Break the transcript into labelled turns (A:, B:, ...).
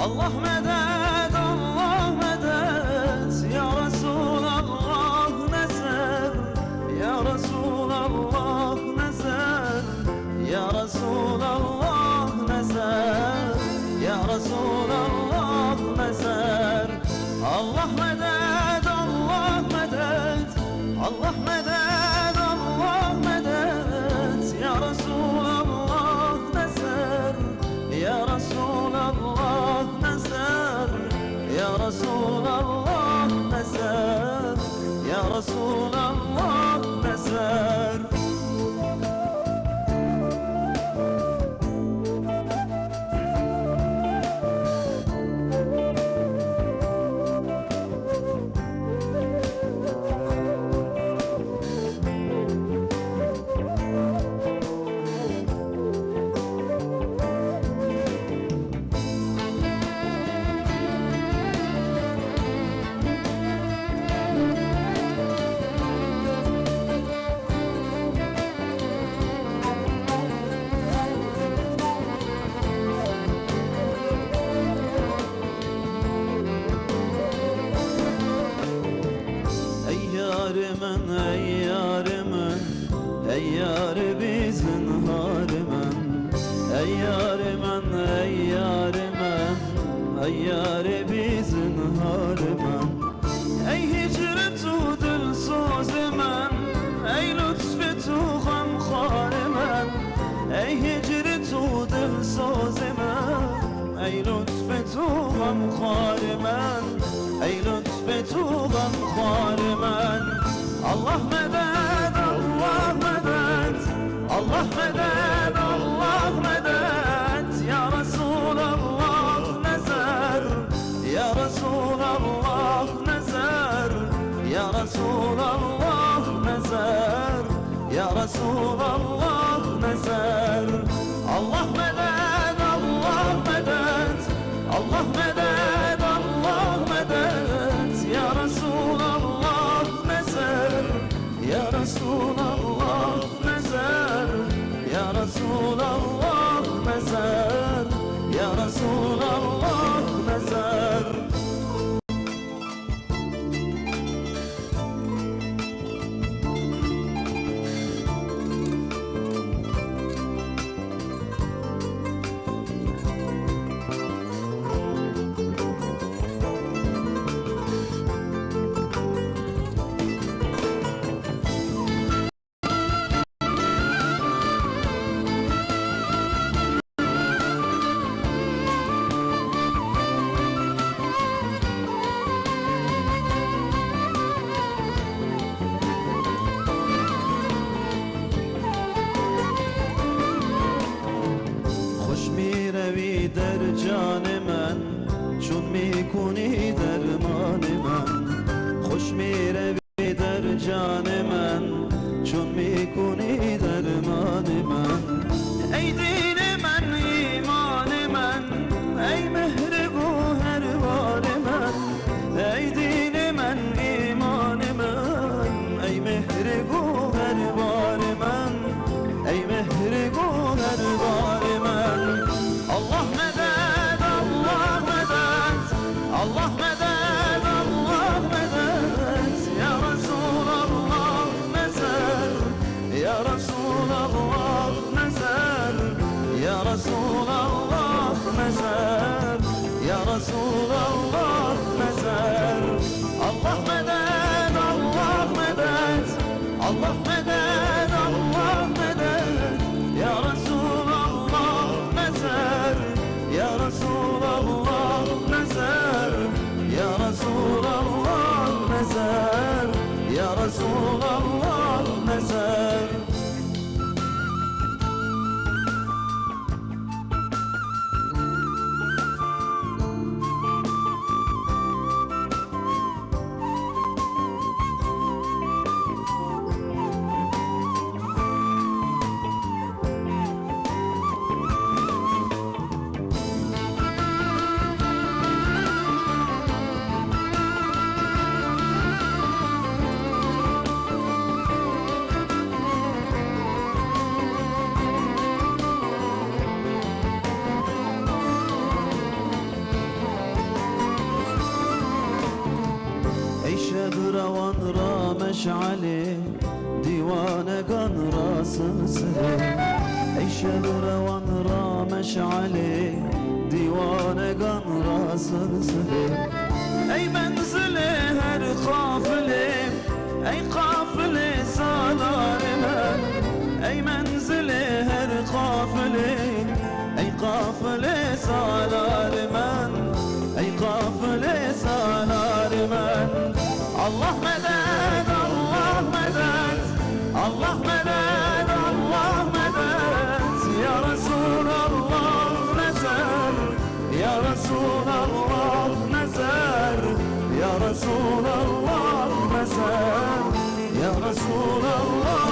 A: Allah medet, Allah medet, ya Resulallah nezer, ya Resulallah nezer, ya Resulallah nezer, ya Resulallah nezer. Allah medet, Allah medet, Allah medet, Allah medet, ya Resulallah nezer, ya Resulallah nezer, ya Resulallah nezer, ya Resulallah nezer. Yarimen, ey yarimen, ey yâri bizim harimen. Ey yarimen, ey yarimen, ey yâri bizim harimen. Ey hicretu dil sozimen, ey lütfetu gam harimen. Ey hicretu dil sozimen, ey lütfetu gam harimen. Ey lütfetu gam harimen. Allah medet, Allah medet, Allah medet, Allah medet, ya Resulallah nezer, ya Resulallah nezer, ya Resulallah nezer, ya Resulallah nezer. Allah medet, Allah medet, Allah medet, Allah medet, ya Resulallah nezer, ya Resulallah nezer, ya Resulallah nezer, ya Resulallah nezer. میروی در جان من چون میکنی درمان من. خوش میروی در جان من چون میکنی درمان من. ای دین من، ایمان من، ای مهر گوهربار من. ای دین من، ایمان من، ای مهر گوهربار من، ای مهر گوهربار من. Allah medet, Allah medet, Allah medet, Allah medet, ya Resulallah nezer, ya Resulallah nezer, ya Resulallah nezer, ya Resulallah nezer. Allah medet, Allah medet, Allah medet, Allah medet, ya Resulallah nezer, ya Resulallah nezer, ya Resulallah nezer, ya Resulallah nezer. meşali divane kan rasın sır ey şeb revan ra meşali divane kan rasın sır ey menzili her kafile ey kafile salar men ey menzili her kafile ey kafile salar men ey kafile salar men Allah medet Allah medet Allah medet Allah medet ya Resulallah nezer ya Resulallah nezer ya Resulallah nezer ya Resulallah